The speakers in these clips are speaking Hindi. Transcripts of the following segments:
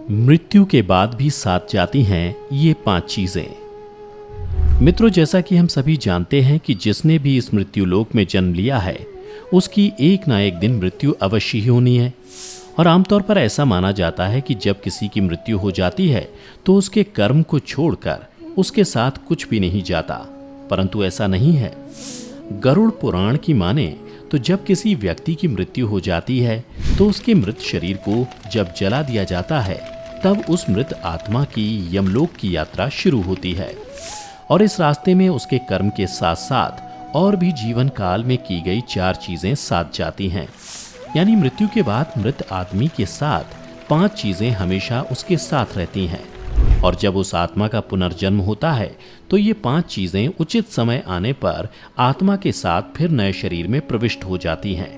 मृत्यु के बाद भी साथ जाती हैं ये 5 चीजें। मित्रों, जैसा कि हम सभी जानते हैं कि जिसने भी इस मृत्यु लोक में जन्म लिया है उसकी एक ना एक दिन मृत्यु अवश्य ही होनी है। और आमतौर पर ऐसा माना जाता है कि जब किसी की मृत्यु हो जाती है तो उसके कर्म को छोड़कर उसके साथ कुछ भी नहीं जाता, परंतु ऐसा नहीं है। गरुड़ पुराण की माने तो जब किसी व्यक्ति की मृत्यु हो जाती है तो उसके मृत शरीर को जब जला दिया जाता है तब उस मृत आत्मा की यमलोक की यात्रा शुरू होती है। और इस रास्ते में उसके कर्म के साथ साथ और भी जीवन काल में की गई 4 चीजें साथ जाती हैं। यानी मृत्यु के बाद मृत आदमी के साथ 5 चीजें हमेशा उसके साथ रहती हैं। और जब उस आत्मा का पुनर्जन्म होता है तो ये 5 चीजें उचित समय आने पर आत्मा के साथ फिर नए शरीर में प्रविष्ट हो जाती हैं।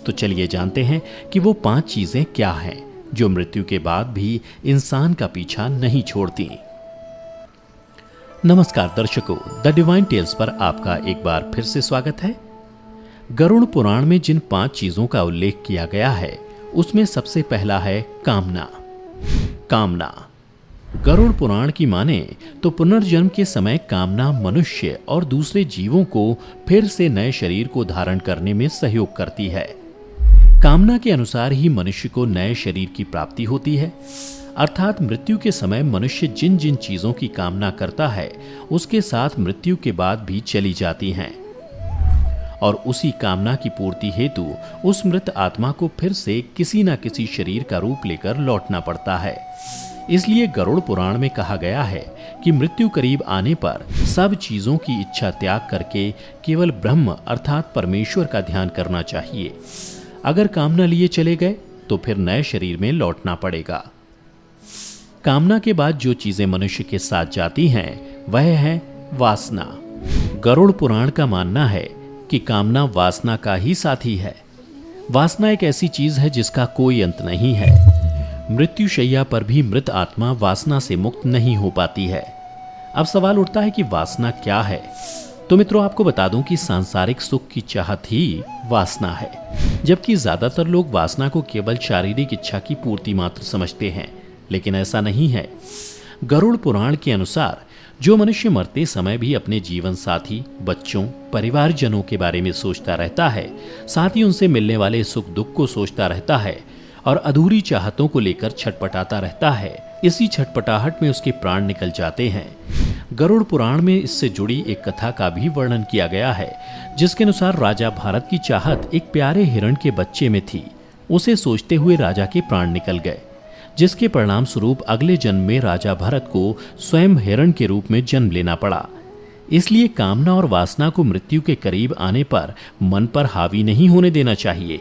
तो चलिए जानते हैं कि वो 5 चीजें क्या हैं जो मृत्यु के बाद भी इंसान का पीछा नहीं छोड़ती। नमस्कार दर्शकों, द डिवाइन टेल्स पर आपका एक बार फिर से स्वागत है। गरुड़ पुराण में जिन 5 चीजों का उल्लेख किया गया है उसमें सबसे पहला है कामना। कामना गरुड़ पुराण की माने तो पुनर्जन्म के समय कामना मनुष्य और दूसरे जीवों को फिर से नए शरीर को धारण करने में सहयोग करती है। कामना के अनुसार ही मनुष्य को नए शरीर की प्राप्ति होती है। अर्थात मृत्यु के समय मनुष्य जिन जिन चीजों की कामना करता है उसके साथ मृत्यु के बाद भी चली जाती हैं और उसी कामना की पूर्ति हेतु उस मृत आत्मा को फिर से किसी न किसी शरीर का रूप लेकर लौटना पड़ता है। इसलिए गरुड़ पुराण में कहा गया है कि मृत्यु करीब आने पर सब चीजों की इच्छा त्याग करके केवल ब्रह्म अर्थात परमेश्वर का ध्यान करना चाहिए। अगर कामना लिए चले गए तो फिर नए शरीर में लौटना पड़ेगा। कामना के बाद जो चीजें मनुष्य के साथ जाती हैं वह है वासना। गरुड़ पुराण का मानना है कि कामना वासना का ही साथी है। वासना एक ऐसी चीज है जिसका कोई अंत नहीं है। मृत्यु शैया पर भी मृत आत्मा वासना से मुक्त नहीं हो पाती है। अब सवाल उठता है कि वासना क्या है। तो मित्रों, आपको बता दूं कि सांसारिक सुख की चाहत ही वासना है, जबकि ज्यादातर लोग वासना को केवल शारीरिक इच्छा की पूर्ति मात्र समझते हैं, लेकिन ऐसा नहीं है। गरुड़ पुराण के अनुसार जो मनुष्य मरते समय भी अपने जीवन साथी, बच्चों, परिवारजनों के बारे में सोचता रहता है, साथ ही उनसे मिलने वाले सुख दुख को सोचता रहता है और अधूरी चाहतों को लेकर छटपटाता रहता है, इसी छटपटाहट में उसके प्राण निकल जाते हैं। गरुड़ पुराण में इससे जुड़ी एक कथा का भी वर्णन किया गया है, जिसके अनुसार राजा भारत की चाहत एक प्यारे हिरण के बच्चे में थी। उसे सोचते हुए राजा के प्राण निकल गए, जिसके परिणाम स्वरूप अगले जन्म में राजा भरत को स्वयं हिरण के रूप में जन्म लेना पड़ा। इसलिए कामना और वासना को मृत्यु के करीब आने पर मन पर हावी नहीं होने देना चाहिए,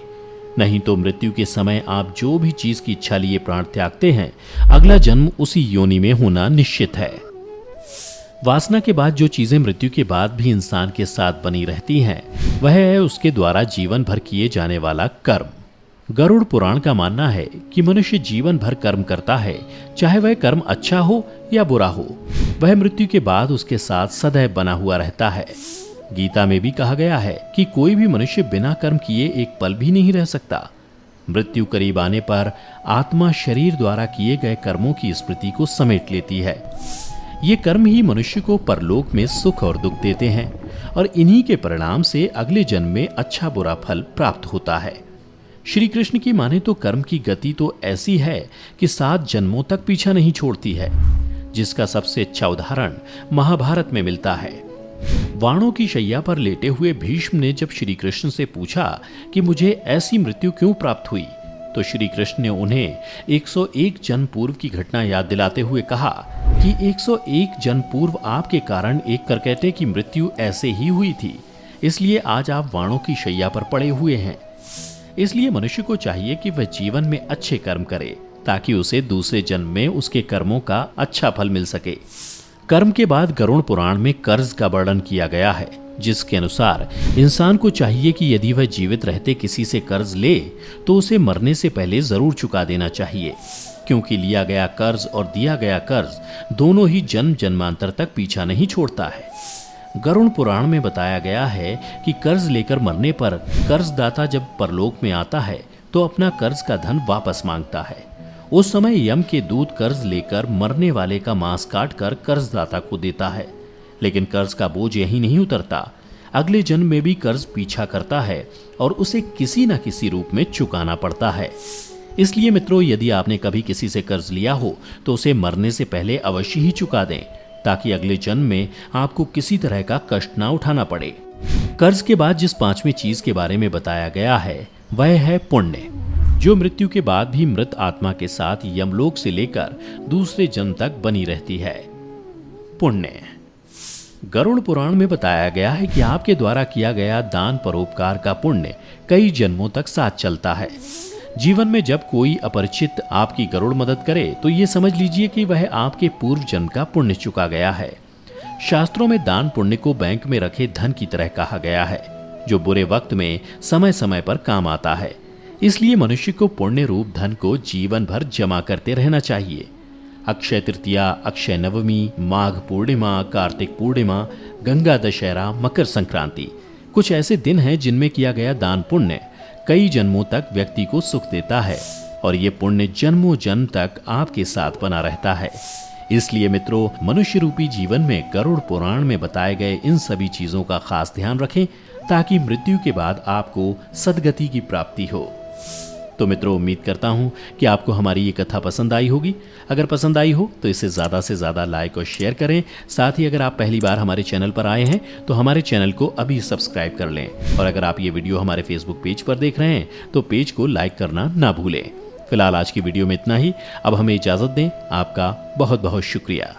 नहीं तो मृत्यु के समय आप जो भी चीज की इच्छा लिए प्राण त्यागते हैं, अगला जन्म उसी योनि में होना निश्चित है। वासना के बाद जो चीजें मृत्यु के बाद भी इंसान के साथ बनी रहती हैं, वह है उसके द्वारा जीवन भर किए जाने वाला कर्म। गरुड़ पुराण का मानना है कि मनुष्य जीवन भर कर्म करता है, चाहे वह कर्म अच्छा हो या बुरा हो, वह मृत्यु के बाद उसके साथ सदैव बना हुआ रहता है। गीता में भी कहा गया है कि कोई भी मनुष्य बिना कर्म किए एक पल भी नहीं रह सकता। मृत्यु करीब आने पर आत्मा शरीर द्वारा किए गए कर्मों की स्मृति को समेट लेती है। ये कर्म ही मनुष्य को परलोक में सुख और दुख देते हैं और इन्हीं के परिणाम से अगले जन्म में अच्छा बुरा फल प्राप्त होता है। श्री कृष्ण की माने तो कर्म की गति तो ऐसी है कि 7 जन्मों तक पीछा नहीं छोड़ती है, जिसका सबसे अच्छा उदाहरण महाभारत में मिलता है। वाणों की शैया पर लेटे हुए भीष्म ने जब श्री कृष्ण से पूछा कि मुझे ऐसी मृत्यु क्यों प्राप्त हुई, तो श्री कृष्ण ने उन्हें 101 जन्म पूर्व की घटना याद दिलाते हुए कहा कि 101 जन्म पूर्व आपके कारण एक करकैटे की मृत्यु ऐसे ही हुई थी, इसलिए आज आप वाणों की शैया पर पड़े हुए हैं। इसलिए मनुष्य को चाहिए कि वह जीवन में अच्छे कर्म करे, ताकि उसे दूसरे जन्म में उसके कर्मों का अच्छा फल मिल सके। कर्म के बाद गरुड़ पुराण में कर्ज का वर्णन किया गया है, जिसके अनुसार इंसान को चाहिए कि यदि वह जीवित रहते किसी से कर्ज ले तो उसे मरने से पहले जरूर चुका देना चाहिए, क्योंकि लिया गया कर्ज और दिया गया कर्ज दोनों ही जन्म जन्मांतर तक पीछा नहीं छोड़ता है। गरुड़ पुराण में बताया गया है कि कर्ज लेकर मरने पर कर्जदाता जब परलोक में आता है तो अपना कर्ज का धन वापस मांगता है। उस समय यम के दूत कर्ज लेकर मरने वाले का मांस काटकर कर्जदाता को देता है, लेकिन कर्ज का बोझ यही नहीं उतरता। अगले जन्म में भी कर्ज पीछा करता है और उसे किसी न किसी रूप में चुकाना पड़ता है। इसलिए मित्रों, यदि आपने कभी किसी से कर्ज लिया हो तो उसे मरने से पहले अवश्य ही चुका दें, ताकि अगले जन्म में आपको किसी तरह का कष्ट ना उठाना पड़े। कर्ज के बाद जिस पांचवी चीज के बारे में बताया गया है वह है पुण्य, जो मृत्यु के बाद भी मृत आत्मा के साथ यमलोक से लेकर दूसरे जन्म तक बनी रहती है। पुण्य। गरुड़ पुराण में बताया गया है कि आपके द्वारा किया गया दान परोपकार का पुण्य कई जन्मों तक साथ चलता है। जीवन में जब कोई अपरिचित आपकी गरुड़ मदद करे तो ये समझ लीजिए कि वह आपके पूर्व जन्म का पुण्य चुका गया है। शास्त्रों में दान पुण्य को बैंक में रखे धन की तरह कहा गया है, जो बुरे वक्त में समय समय पर काम आता है। इसलिए मनुष्य को पुण्य रूप धन को जीवन भर जमा करते रहना चाहिए। अक्षय तृतीया, अक्षय नवमी, माघ पूर्णिमा, कार्तिक पूर्णिमा, गंगा दशहरा, मकर संक्रांति कुछ ऐसे दिन हैं जिनमें किया गया दान पुण्य कई जन्मों तक व्यक्ति को सुख देता है और ये पुण्य जन्मों जन्म तक आपके साथ बना रहता है। इसलिए मित्रों, मनुष्य रूपी जीवन में गरुड़ पुराण में बताए गए इन सभी चीजों का खास ध्यान रखें, ताकि मृत्यु के बाद आपको सद्गति की प्राप्ति हो। तो मित्रों, उम्मीद करता हूं कि आपको हमारी ये कथा पसंद आई होगी। अगर पसंद आई हो तो इसे ज़्यादा से ज़्यादा लाइक और शेयर करें। साथ ही अगर आप पहली बार हमारे चैनल पर आए हैं तो हमारे चैनल को अभी सब्सक्राइब कर लें, और अगर आप ये वीडियो हमारे फेसबुक पेज पर देख रहे हैं तो पेज को लाइक करना ना भूलें। फिलहाल आज की वीडियो में इतना ही। अब हमें इजाज़त दें। आपका बहुत बहुत शुक्रिया।